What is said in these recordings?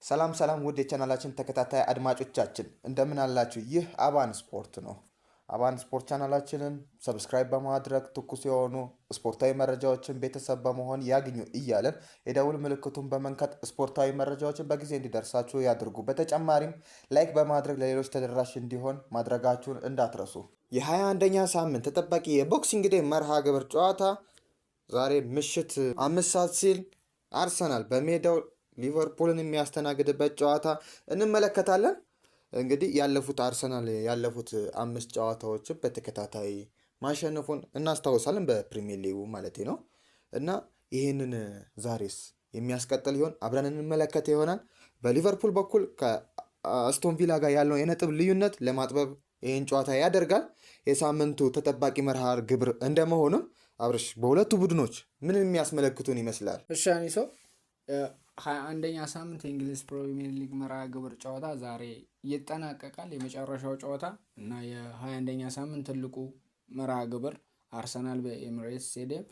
ሰላም ሰላም ውድ የቻናላችን ተከታታይ አድማጮቻችን እንደምን አላችሁ? ይህ አባን ስፖርት ነው። አባን ስፖርት ቻናላችንን ሰብስክራይብ በማድረግ ትኩስ የሆኑ ስፖርታዊ መረጃዎችን ቤተሰብ በመሆን ያግኙ እያለን የደውል ምልክቱን በመንካት ስፖርታዊ መረጃዎችን በጊዜ እንዲደርሳችሁ ያድርጉ። በተጨማሪም ላይክ በማድረግ ለሌሎች ተደራሽ እንዲሆን ማድረጋችሁን እንዳትረሱ። የ21ኛ ሳምንት ተጠባቂ የቦክሲንግ ዴይ መርሃ ግብር ጨዋታ ዛሬ ምሽት 5 ሰዓት ሲል አርሰናል በሜዳው ሊቨርፑልን የሚያስተናግድበት ጨዋታ እንመለከታለን። እንግዲህ አርሰናል ያለፉት 5 ጨዋታዎችን በተከታታይ ማሸነፉን እናስታውሳለን፣ በፕሪሚየር ሊጉ ማለት ነው። እና ይህንን ዛሬስ የሚያስቀጥል ይሆን? አብረን እንመለከት ይሆናል። በሊቨርፑል በኩል ከአስቶን ቪላ ጋር ያለውን የነጥብ ልዩነት ለማጥበብ ይህን ጨዋታ ያደርጋል። የሳምንቱ ተጠባቂ መርሃ ግብር እንደመሆኑም አብርሽ በሁለቱ ቡድኖች ምን የሚያስመለክቱን ይመስላል? እሺ አኒሶ 21ኛ ሳምንት የእንግሊዝ ፕሪሚየር ሊግ መርሃ ግብር ጨዋታ ዛሬ ይጠናቀቃል። የመጨረሻው ጨዋታ እና የ21ኛ ሳምንት ትልቁ መርሃ ግብር አርሰናል በኤሚሬትስ ስቴዲየም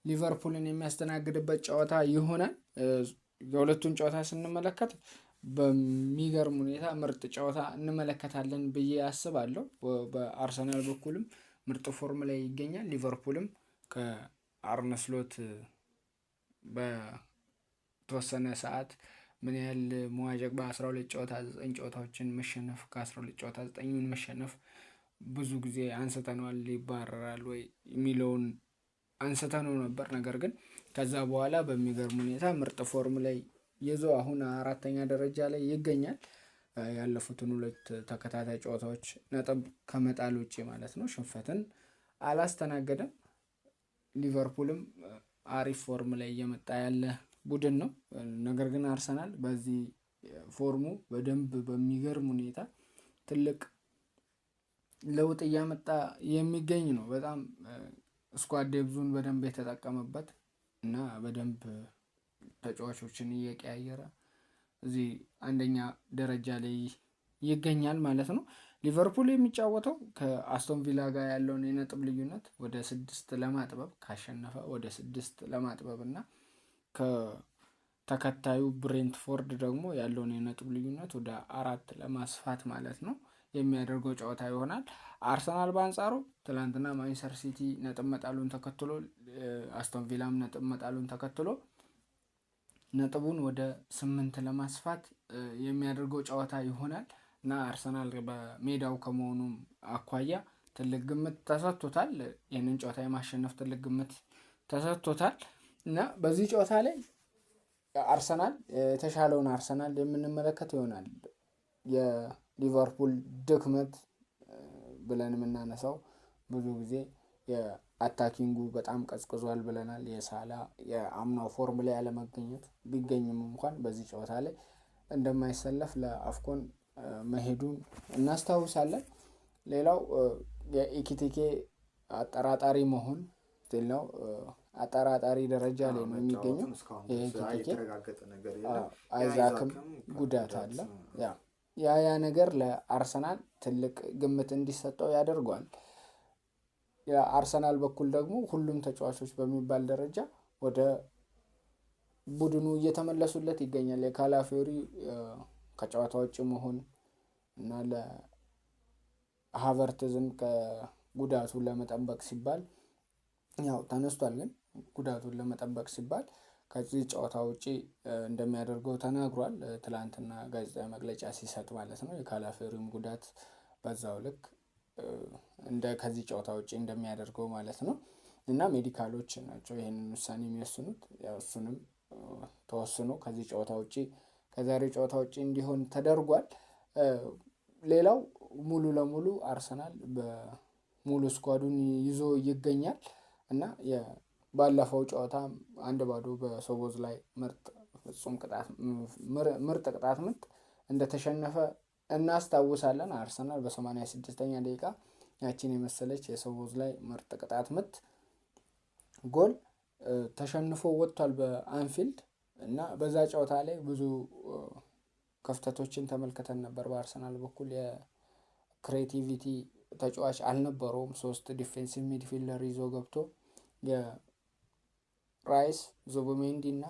ሊቨርፑልን የሚያስተናግድበት ጨዋታ ይሆናል። የሁለቱን ጨዋታ ስንመለከት በሚገርም ሁኔታ ምርጥ ጨዋታ እንመለከታለን ብዬ አስባለሁ። በአርሰናል በኩልም ምርጥ ፎርም ላይ ይገኛል። ሊቨርፑልም ከአርነ ስሎት በተወሰነ ሰዓት ምን ያህል መዋዠቅ በ12 ጨዋታ 9 ጨዋታዎችን መሸነፍ ከ12 ጨዋታ 9ን መሸነፍ ብዙ ጊዜ አንስተነዋል፣ ይባረራል ወይ የሚለውን አንስተነው ነበር። ነገር ግን ከዛ በኋላ በሚገርም ሁኔታ ምርጥ ፎርም ላይ ይዞ አሁን 4ኛ ደረጃ ላይ ይገኛል። ያለፉትን 2 ተከታታይ ጨዋታዎች ነጥብ ከመጣል ውጪ ማለት ነው ሽንፈትን አላስተናገደም። ሊቨርፑልም አሪፍ ፎርም ላይ እየመጣ ያለ ቡድን ነው። ነገር ግን አርሰናል በዚህ ፎርሙ በደንብ በሚገርም ሁኔታ ትልቅ ለውጥ እያመጣ የሚገኝ ነው። በጣም ስኳድ ዴፕዙን በደንብ የተጠቀመበት እና በደንብ ተጫዋቾችን እየቀያየረ እዚህ 1ኛ ደረጃ ላይ ይገኛል ማለት ነው። ሊቨርፑል የሚጫወተው ከአስቶን ቪላ ጋር ያለውን የነጥብ ልዩነት ወደ 6 ለማጥበብ ካሸነፈ ወደ 6 ለማጥበብ እና ከተከታዩ ብሬንትፎርድ ደግሞ ያለውን የነጥብ ልዩነት ወደ 4 ለማስፋት ማለት ነው የሚያደርገው ጨዋታ ይሆናል። አርሰናል በአንጻሩ ትላንትና ማንቸስተር ሲቲ ነጥብ መጣሉን ተከትሎ አስቶን ቪላም ነጥብ መጣሉን ተከትሎ ነጥቡን ወደ 8 ለማስፋት የሚያደርገው ጨዋታ ይሆናል እና አርሰናል በሜዳው ከመሆኑም አኳያ ትልቅ ግምት ተሰጥቶታል። ይህንን ጨዋታ የማሸነፍ ትልቅ ግምት ተሰጥቶታል እና በዚህ ጨዋታ ላይ አርሰናል የተሻለውን አርሰናል የምንመለከት ይሆናል። የሊቨርፑል ድክመት ብለን የምናነሳው ብዙ ጊዜ የአታኪንጉ በጣም ቀዝቅዟል ብለናል። የሳላ የአምናው ፎርም ላይ ያለመገኘት ቢገኝም እንኳን በዚህ ጨዋታ ላይ እንደማይሰለፍ ለአፍኮን መሄዱን እናስታውሳለን። ሌላው የኢኪቲኬ አጠራጣሪ መሆን ስቲል ነው። አጠራጣሪ ደረጃ ላይ ነው የሚገኘው። አይዛክም ጉዳት አለ። ያ ነገር ለአርሰናል ትልቅ ግምት እንዲሰጠው ያደርጓል። የአርሰናል በኩል ደግሞ ሁሉም ተጫዋቾች በሚባል ደረጃ ወደ ቡድኑ እየተመለሱለት ይገኛል። የካላፊዮሪ ከጨዋታ ውጭ መሆን እና ለሃቨርትዝም ከጉዳቱን ለመጠበቅ ሲባል ያው ተነስቷል፣ ግን ጉዳቱን ለመጠበቅ ሲባል ከዚህ ጨዋታ ውጪ እንደሚያደርገው ተናግሯል። ትላንትና ጋዜጣዊ መግለጫ ሲሰጥ ማለት ነው። የካላፊዮሪም ጉዳት በዛው ልክ ከዚህ ጨዋታ ውጪ እንደሚያደርገው ማለት ነው እና ሜዲካሎች ናቸው ይህንን ውሳኔ የሚወስኑት። ያው እሱንም ተወስኖ ከዚህ ጨዋታ ውጪ ከዛሬ ጨዋታ ውጪ እንዲሆን ተደርጓል። ሌላው ሙሉ ለሙሉ አርሰናል በሙሉ ስኳዱን ይዞ ይገኛል እና ባለፈው ጨዋታ 1-0 በሶቦዝ ላይ ምርጥ ቅጣት ምት እንደተሸነፈ እናስታውሳለን። አርሰናል በ86ኛ ደቂቃ ያቺን የመሰለች የሶቦዝ ላይ ምርጥ ቅጣት ምት ጎል ተሸንፎ ወጥቷል በአንፊልድ እና በዛ ጨዋታ ላይ ብዙ ክፍተቶችን ተመልክተን ነበር። በአርሰናል በኩል የክሬቲቪቲ ተጫዋች አልነበረውም። 3 ዲፌንሲቭ ሚድፊልደር ይዞ ገብቶ የራይስ ዙቢሜንዲ እና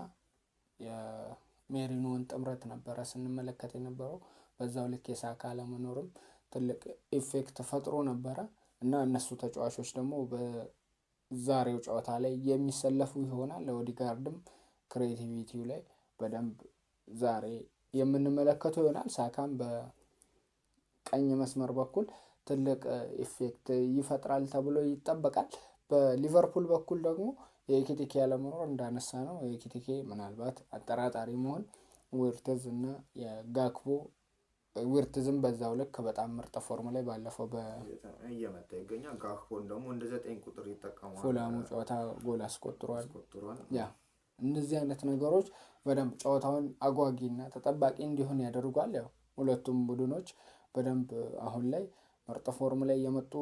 ሜሪኖን ጥምረት ነበረ ስንመለከት የነበረው። በዛው ልክ የሳካ አለመኖርም ትልቅ ኢፌክት ፈጥሮ ነበረ እና እነሱ ተጫዋቾች ደግሞ በዛሬው ጨዋታ ላይ የሚሰለፉ ይሆናል። ለኦዲጋርድም ክሬቲቪቲው ላይ በደንብ ዛሬ የምንመለከተው ይሆናል። ሳካም በቀኝ መስመር በኩል ትልቅ ኢፌክት ይፈጥራል ተብሎ ይጠበቃል። በሊቨርፑል በኩል ደግሞ የኤኪቲኬ አለመኖር እንዳነሳ ነው። የኤኪቲኬ ምናልባት አጠራጣሪ መሆን ዊርትዝ እና የጋክፖ ዊርትዝም በዛው ልክ በጣም ምርጥ ፎርም ላይ ባለፈው እየመጣ ይገኛል። ጋክፖን ደግሞ እንደ 9 ቁጥር ይጠቀማል። ፉላሙ ጨዋታ ጎል አስቆጥሯል። እነዚህ አይነት ነገሮች በደንብ ጨዋታውን አጓጊና ተጠባቂ እንዲሆን ያደርጓል። ያው ሁለቱም ቡድኖች በደንብ አሁን ላይ ምርጥ ፎርም ላይ የመጡ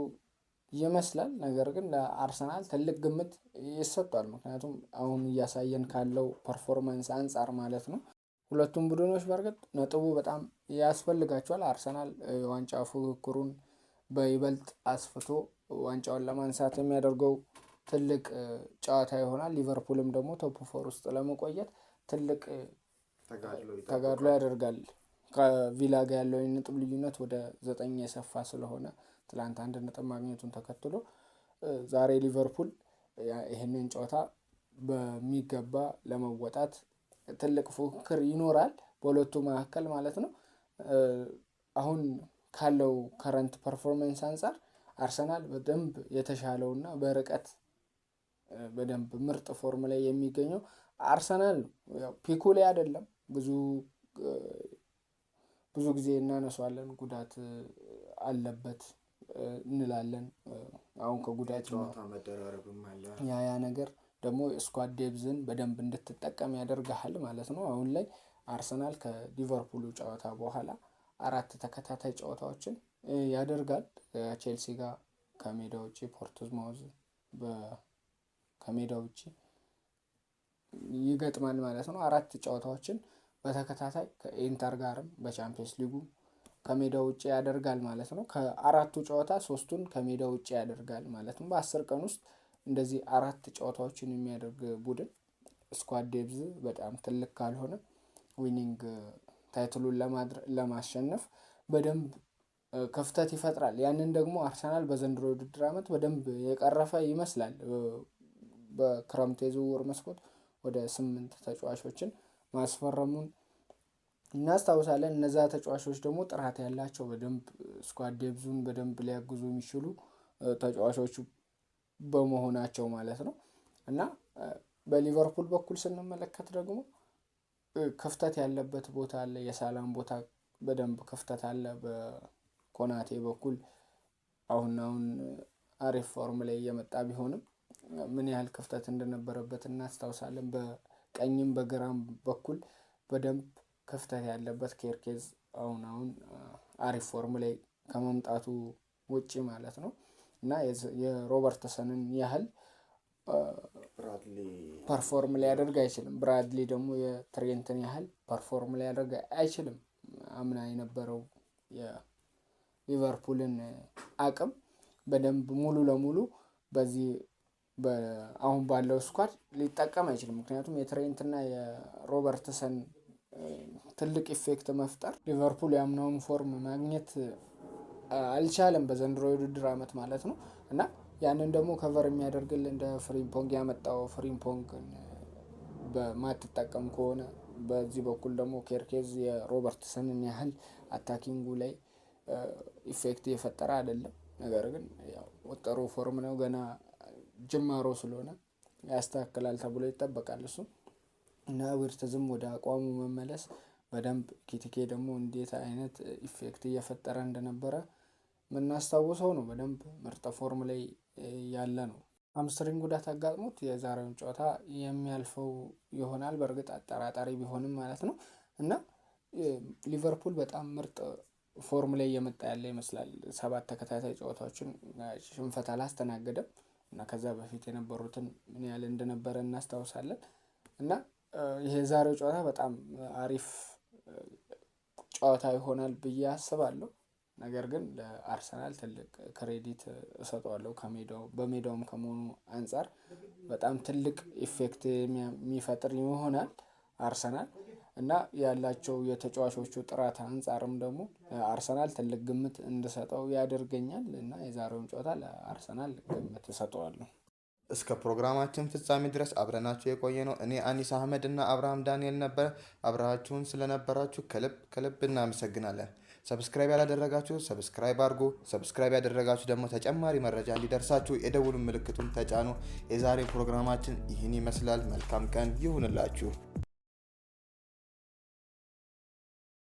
ይመስላል። ነገር ግን ለአርሰናል ትልቅ ግምት ይሰጧል። ምክንያቱም አሁን እያሳየን ካለው ፐርፎርማንስ አንጻር ማለት ነው። ሁለቱም ቡድኖች በእርግጥ ነጥቡ በጣም ያስፈልጋቸዋል። አርሰናል ዋንጫ ፉክክሩን በይበልጥ አስፍቶ ዋንጫውን ለማንሳት የሚያደርገው ትልቅ ጨዋታ ይሆናል። ሊቨርፑልም ደግሞ ቶፕ ፎር ውስጥ ለመቆየት ትልቅ ተጋድሎ ያደርጋል። ከቪላ ጋር ያለው የነጥብ ልዩነት ወደ 9 የሰፋ ስለሆነ ትላንት 1 ነጥብ ማግኘቱን ተከትሎ ዛሬ ሊቨርፑል ይህንን ጨዋታ በሚገባ ለመወጣት ትልቅ ፉክክር ይኖራል በሁለቱ መካከል ማለት ነው። አሁን ካለው ከረንት ፐርፎርማንስ አንጻር አርሰናል በደንብ የተሻለውና በርቀት በደንብ ምርጥ ፎርም ላይ የሚገኘው አርሰናል ነው። ያው ፒኩ ላይ አይደለም። ብዙ ጊዜ እናነሳዋለን፣ ጉዳት አለበት እንላለን። አሁን ከጉዳት መደራረብም አለ። ያ ነገር ደግሞ ስኳድ ዴብዝን በደንብ እንድትጠቀም ያደርግሃል ማለት ነው። አሁን ላይ አርሰናል ከሊቨርፑሉ ጨዋታ በኋላ 4 ተከታታይ ጨዋታዎችን ያደርጋል። ከቼልሲ ጋር ከሜዳ ውጪ፣ ፖርትስማውዝ ከሜዳ ውጪ ይገጥማል ማለት ነው። 4 ጨዋታዎችን በተከታታይ ከኢንተር ጋርም በቻምፒየንስ ሊጉ ከሜዳ ውጪ ያደርጋል ማለት ነው። ከ4ቱ ጨዋታ 3ቱን ከሜዳ ውጪ ያደርጋል ማለት ነው። በ10 ቀን ውስጥ እንደዚህ 4 ጨዋታዎችን የሚያደርግ ቡድን ስኳድ ዴብዝ በጣም ትልቅ ካልሆነ ዊኒንግ ታይትሉን ለማሸነፍ በደንብ ክፍተት ይፈጥራል። ያንን ደግሞ አርሰናል በዘንድሮ ውድድር ዓመት በደንብ የቀረፈ ይመስላል። በክረምት የዝውውር መስኮት ወደ 8 ተጫዋቾችን ማስፈረሙን እናስታውሳለን። እነዛ ተጫዋቾች ደግሞ ጥራት ያላቸው በደንብ ስኳድ ዴብዙን በደንብ ሊያግዙ የሚችሉ ተጫዋቾቹ በመሆናቸው ማለት ነው። እና በሊቨርፑል በኩል ስንመለከት ደግሞ ክፍተት ያለበት ቦታ አለ። የሳላም ቦታ በደንብ ክፍተት አለ። በኮናቴ በኩል አሁን አሪፍ ፎርም ላይ እየመጣ ቢሆንም ምን ያህል ክፍተት እንደነበረበት እናስታውሳለን። በቀኝም በግራም በኩል በደንብ ክፍተት ያለበት ኬርኬዝ አሁን አሪፍ ፎርም ላይ ከመምጣቱ ውጪ ማለት ነው እና የሮበርትሰንን ያህል ፐርፎርም ሊያደርግ አይችልም። ብራድሊ ደግሞ የትሬንትን ያህል ፐርፎርም ሊያደርግ አይችልም። አምና የነበረው የሊቨርፑልን አቅም በደንብ ሙሉ ለሙሉ በዚህ አሁን ባለው ስኳድ ሊጠቀም አይችልም። ምክንያቱም የትሬንትና የሮበርትሰን ትልቅ ኢፌክት መፍጠር ሊቨርፑል ያምናውን ፎርም ማግኘት አልቻለም በዘንድሮ የውድድር ዓመት ማለት ነው እና ያንን ደግሞ ከቨር የሚያደርግል እንደ ፍሪምፖንግ ያመጣው ፍሪምፖንግ በማትጠቀም ከሆነ በዚህ በኩል ደግሞ ኬርኬዝ የሮበርትሰንን ያህል አታኪንጉ ላይ ኢፌክት የፈጠረ አይደለም። ነገር ግን ያው ጥሩ ፎርም ነው፣ ገና ጅማሮ ስለሆነ ያስተካክላል ተብሎ ይጠበቃል እሱ እና ዊርትዝም ወደ አቋሙ መመለስ በደንብ ኪቲኬ ደግሞ እንዴት አይነት ኢፌክት እየፈጠረ እንደነበረ የምናስታውሰው ነው። በደንብ ምርጥ ፎርም ላይ ያለ ነው። ሃምስትሪንግ ጉዳት አጋጥሞት የዛሬውን ጨዋታ የሚያልፈው ይሆናል። በእርግጥ አጠራጣሪ ቢሆንም ማለት ነው እና ሊቨርፑል በጣም ምርጥ ፎርም ላይ እየመጣ ያለ ይመስላል። 7 ተከታታይ ጨዋታዎችን ሽንፈት አላስተናገደም እና ከዛ በፊት የነበሩትን ምን ያህል እንደነበረ እናስታውሳለን እና ይሄ ዛሬው ጨዋታ በጣም አሪፍ ጨዋታ ይሆናል ብዬ አስባለሁ። ነገር ግን ለአርሰናል ትልቅ ክሬዲት እሰጠዋለሁ። በሜዳውም ከመሆኑ አንጻር በጣም ትልቅ ኢፌክት የሚፈጥር ይሆናል አርሰናል እና ያላቸው የተጫዋቾቹ ጥራት አንጻርም ደግሞ አርሰናል ትልቅ ግምት እንድሰጠው ያደርገኛል እና የዛሬውን ጨዋታ ለአርሰናል ግምት እሰጠዋለሁ። እስከ ፕሮግራማችን ፍጻሜ ድረስ አብረናችሁ የቆየ ነው እኔ አኒስ አህመድ እና አብርሃም ዳንኤል ነበር። አብራችሁን ስለነበራችሁ ከልብ እናመሰግናለን። ሰብስክራይብ ያላደረጋችሁ ሰብስክራይብ አድርጉ። ሰብስክራይብ ያደረጋችሁ ደግሞ ተጨማሪ መረጃ እንዲደርሳችሁ የደውል ምልክቱን ተጫኑ። የዛሬ ፕሮግራማችን ይህን ይመስላል። መልካም ቀን ይሁንላችሁ።